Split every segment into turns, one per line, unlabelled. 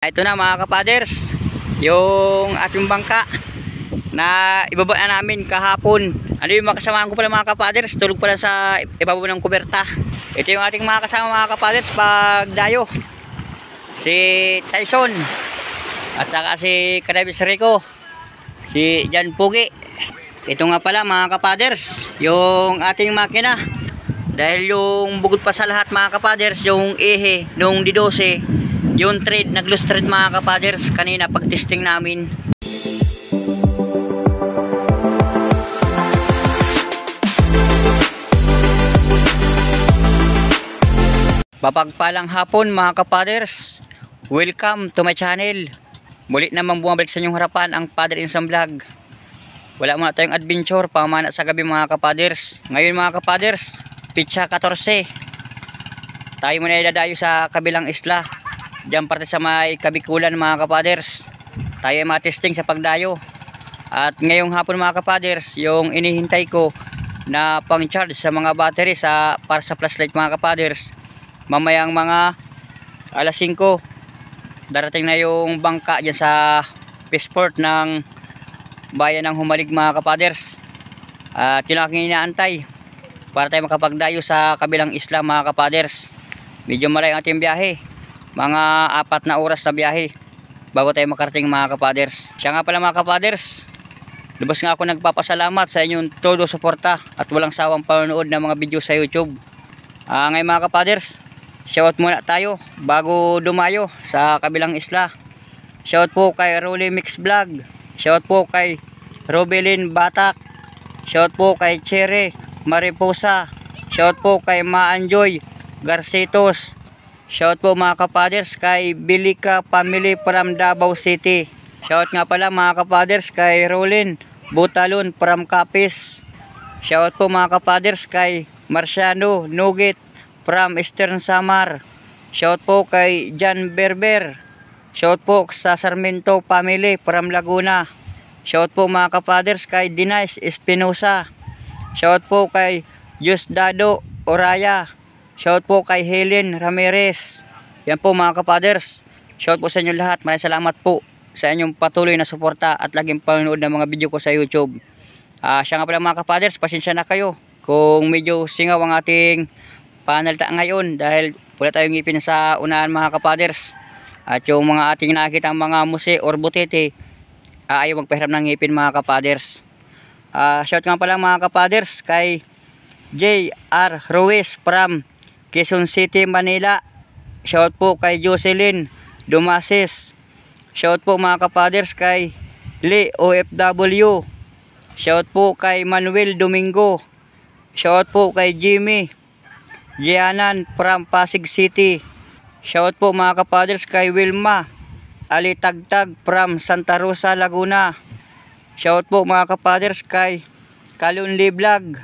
Ito na mga kapaders, yung ating bangka na ibaba na namin kahapon. Ano yung makasamahan ko pala mga kapaders, tulog pala sa ibaba ng kuberta. Ito yung ating mga kasama mga kapaders pag dayo. Si Tyson at saka si Kadabis Rico, si Jan Pugi. Ito nga pala mga kapaders, yung ating makina. Dahil yung bugod pa sa lahat mga kapaders, yung ehe nung D12, yung thread, nag-loose thread mga kapaders kanina pag testing namin. Papagpalang hapon mga kapaders, welcome to my channel. Muli namang bumabalik sa inyong harapan ang Father Insan Vlog. Wala muna tayong adventure, pamana sa gabi mga kapaders. Ngayon mga kapaders, Pitsa 14, tayo muna idadayo sa kabilang isla, diyan parte sa may Kabikulan mga kapaders. Tayo ay matesting sa pagdayo. At ngayong hapon mga kapaders, yung inihintay ko na pang charge sa mga battery para sa flashlight mga kapaders, mamayang mga alas 5 darating na yung bangka dyan sa Peaceport ng bayan ng Humalig mga kapaders. At yun ang aking inaantay para tayo makapagdayo sa kabilang isla mga kapaders. Medyo malayo ang ating biyahe, mga 4 na oras na biyahe bago tayo makarating mga kapaders. Siya nga pala mga kapaders, lubos nga ako nagpapasalamat sa inyong todo suporta at walang sawang panonood ng mga video sa YouTube. Ngayon mga kapaders, shout muna tayo bago dumayo sa kabilang isla. Shout po kay Rolly Mix Vlog, shout po kay Robelin Batak, shout po kay Cherry Mariposa, shout po kay Maanjoy Garcitos, shout po mga kapaders kay Bilika Family from Davao City. Shout nga pala mga kapaders kay Rolin Butalon from Capiz. Shout po mga kapaders kay Marciano Nugit from Eastern Samar. Shout po kay Jan Berber. Shout po sa Sarmiento Family from Laguna. Shout po mga kapaders kay Denise Espinosa. Shout po kay Diosdado Oraya. Shout po kay Helen Ramirez. Yan po mga kapaders, shout po sa inyo lahat. Maraming salamat po sa inyong patuloy na suporta at laging panonood ng mga video ko sa YouTube. Siya nga pala mga kapaders, pasensya na kayo kung medyo singaw ang ating panalita ngayon dahil wala tayong ngipin sa unahan mga kapaders. At yung mga ating nakikita mga muse or butete, ayaw magpahiram ng ngipin mga kapaders. Shout nga pala mga kapaders kay J.R. Ruiz from Quezon City, Manila. Shout po kay Jocelyn Dumases. Shout po mga kapaders kay Lee OFW. Shout po kay Manuel Domingo. Shout po kay Jimmy Gianan from Pasig City. Shout po mga kapaders kay Wilma Alitagtag from Santa Rosa, Laguna. Shout po mga kapaders kay Kalunli Vlog.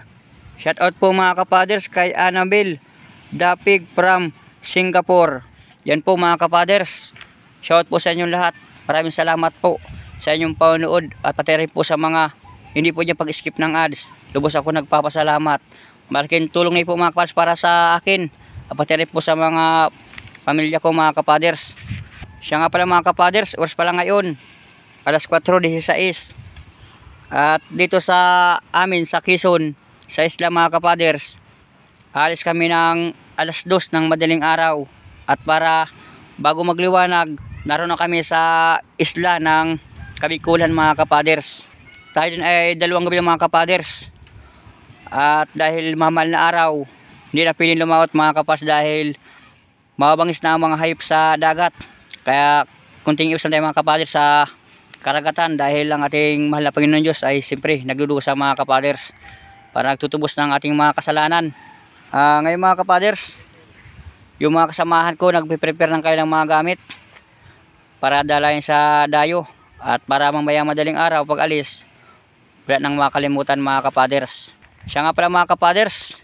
Shout out po mga kapaders kay Annabel Dapig from Singapore. Yan po mga kapaders, shout po sa inyong lahat. Maraming salamat po sa inyong panonood at pati rin po sa mga hindi po dyan pag-skip ng ads. Lubos ako nagpapasalamat. Malaking tulong na po mga kapaders para sa akin at pati rin po sa mga pamilya ko mga kapaders. Siya nga pala mga kapaders, oras pala ngayon alas 4:16. At dito sa amin sa Quezon, sa isla mga kapaders, alis kami ng alas 2 ng madaling araw. At para bago magliwanag, naroon na kami sa isla ng Kabikulan mga kapaders. Tayo din ay 2 gabi mga kapaders. At dahil mamahal na araw, hindi na piling lumawat mga kapas dahil mababangis na ang mga hayop sa dagat. Kaya kunting iwasan tayo mga kapaders sa karagatan dahil ang ating mahal na Panginoon Diyos ay siyempre nagdudusa sa mga kapaders para nagtutubos ng ating mga kasalanan. Ngayon mga kapaders, yung mga kasamahan ko nagpe-prepare ng kanilang mga gamit para dalayin sa dayo at para mamaya madaling araw pag alis wala nang makalimutan mga kapaders. Siya nga pala mga kapaders,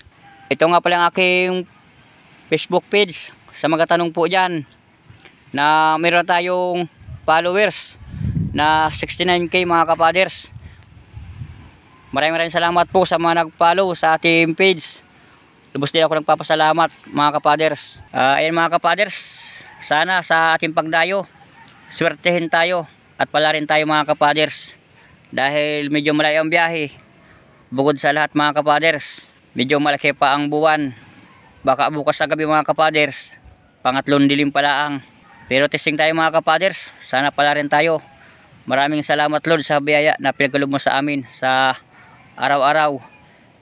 ito nga pala ang aking Facebook page. Sa mga tanong po dyan na meron tayong followers na 69k mga kapaders. Maraming salamat po sa mga nag-follow sa ating page. Lubos din ako nagpapasalamat mga kapaders. Ayan mga kapaders, sana sa ating pagdayo swertehin tayo at pala rin tayo mga kapaders. Dahil medyo malayo ang biyahe. Bukod sa lahat mga kapaders, medyo malaki pa ang buwan. Baka bukas sa gabi mga kapaders, pangatlong dilim pala ang. Pero testing tayo mga kapaders, sana pala rin tayo. Maraming salamat Lord sa biyaya na pinagkaloob mo sa amin sa araw-araw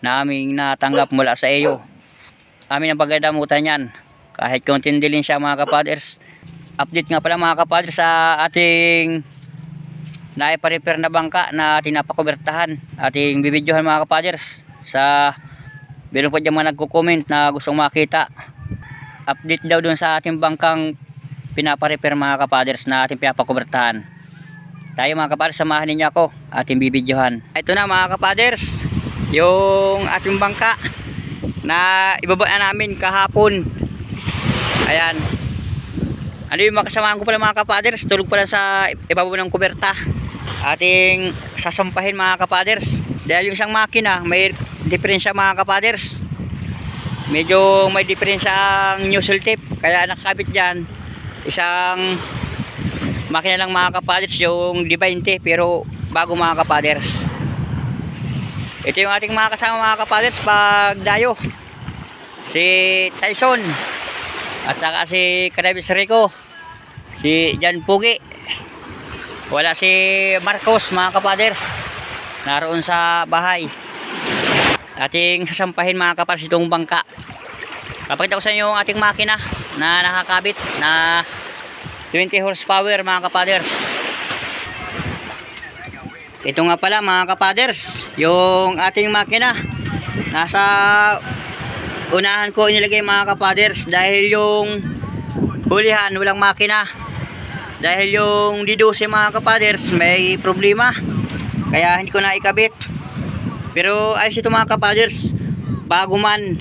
na aming natanggap mula sa iyo. Amin ang pagdadamutan yan. Kahit konting dilim siya mga kapaders. Update nga pala mga kapaders sa ating naipa-repair na bangka na ating napakubertahan. Ating bibidyohan mga kapaders. Meron po dyan mga nagko-comment na gustong makita. Update daw dun sa ating bangkang pinapa-repair mga kapaders na ating pinapakubertahan. Tayo mga kapaders, samahan ninyo ako. Ating bibidyohan. Ito na mga kapaders, yung ating bangka na ibaba na namin kahapon. Ayan. Ano yung makasamahan ko pala mga kapaders, tulog pala sa ibabaw ng kuberta. Ating sasampahin mga kapaders. Dahil yung isang makina may diferensya mga kapaders. Medyo may diferensya ang nozzle tip. Kaya nakakabit dyan isang makina lang mga kapaders, yung D20 pero bago mga kapaders. Ito yung ating mga kasama mga kapaders pag dayo. Si Tyson at saka si Kadabis Rico, si Jan Pugi. Wala si Marcos mga kapaders, naroon sa bahay. Ating sasampahin mga kapaders itong bangka. Kapakita ko sa inyo yung ating makina na nakakabit na 20 horsepower mga kapaders. Ito nga pala mga kapaders, yung ating makina nasa unahan ko inilagay mga kapaders. Dahil yung hulihan walang makina. Dahil yung D12 mga kapaders may problema, kaya hindi ko na ikabit. Pero ayos ito mga kapaders, bago man.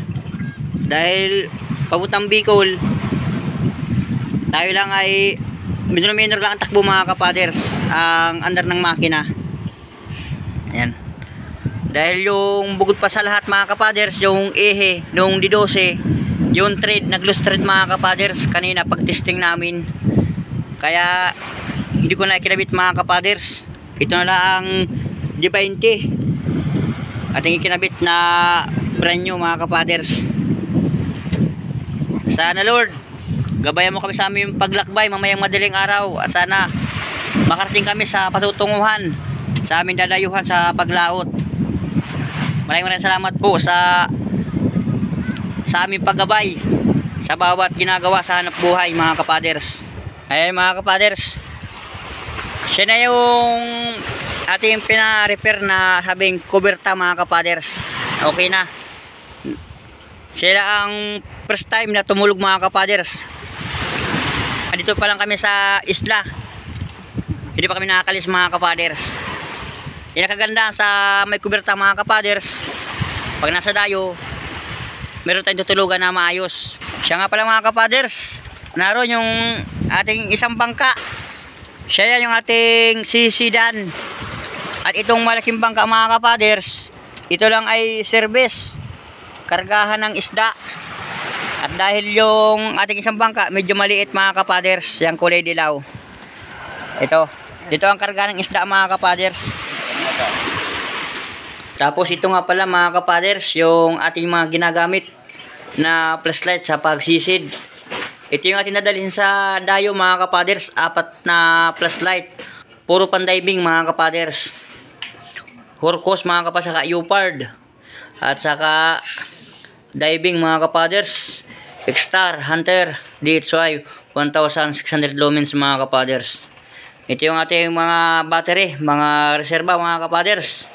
Dahil papuntang Bicol, tayo lang ay minor lang ang takbo mga kapaders, ang andar ng makina. Ayan. Dahil yung bugod pa sa lahat mga kapaders, yung ehe nung D12, yung thread, nag-loose thread mga kapaders kanina pag testing namin. Kaya hindi ko na ikinabit mga kapaders. Ito na lang ang D20 ating ikinabit na brand new mga kapaders. Sana Lord, gabayan mo kami sa aming paglakbay mamayang madaling araw. At sana makarating kami sa patutunguhan, sa aming dadayuhan sa paglaot. Maraming salamat po sa aming paggabay sa bawat ginagawa sa hanap buhay mga kapaders. Ayan mga kapaders, siya na yung ating pina-repair na sabing kuberta mga kapaders. Okay na. Siya ang first time na tumulog mga kapaders. Dito pa lang kami sa isla, hindi pa kami nakakalis mga kapaders. Yung nakaganda sa may kuberta mga kapaders, pag nasa dayo meron tayong tutulugan na maayos. Siya nga pala mga kapaders, naroon yung ating isang bangka. Siya yan yung ating sisidan. At itong malaking bangka mga kapaders, ito lang ay service, kargahan ng isda. At dahil yung ating isang bangka medyo maliit mga kapaders, yung kulay dilaw, dito ang kargahan ng isda mga kapaders. Tapos ito nga pala mga kapaders, yung ating mga ginagamit na flashlight sa pagsisid. Ito yung ating nadalhin sa dayo mga kapaders, 4 na flashlight. Puro pan-diving mga kapaders. Hurkos mga kapaders, saka Upard. At saka diving mga kapaders, X-Star, Hunter, DHY 1600 lumens mga kapaders. Ito yung ating mga battery, mga reserba mga kapaders.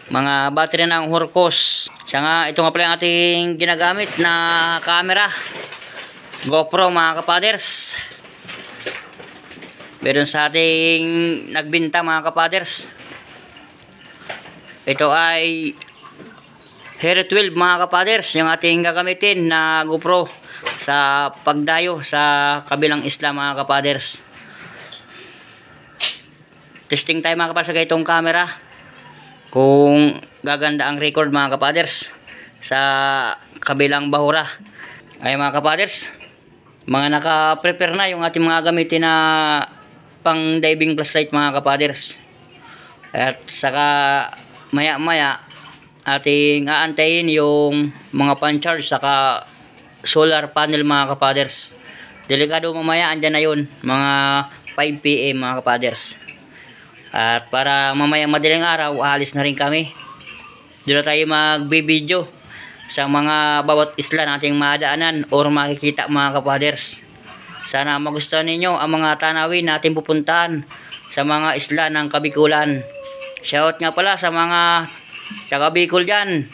Mga battery ng Hurkos. Saka ito nga pala yung ating ginagamit na camera, GoPro mga kapaders. Meron sa ating nagbinta mga kapaders. Ito ay Hero 12 mga kapaders, yung ating gagamitin na GoPro sa pagdayo sa kabilang isla mga kapaders. Testing tayo mga kapaders sa itong camera, kung gaganda ang record mga kapaders sa kabilang bahura. Ay mga kapaders, mga naka-prepare na yung ating mga gamitin na pang diving flashlight mga kapaders. At saka maya maya ating aantayin yung mga pan-charge saka solar panel mga kapaders. Delikado mamaya, andyan na yun mga 5 PM mga kapaders. At para mamaya madaling araw aalis na rin kami. Dito tayo magbi-video sa mga bawat isla nating madaanan or makikita mga kapaders. Sana magustuhan ninyo ang mga tanawin natin pupuntahan sa mga isla ng Kabikulan. Shout nga pala sa mga taga Bicol dyan.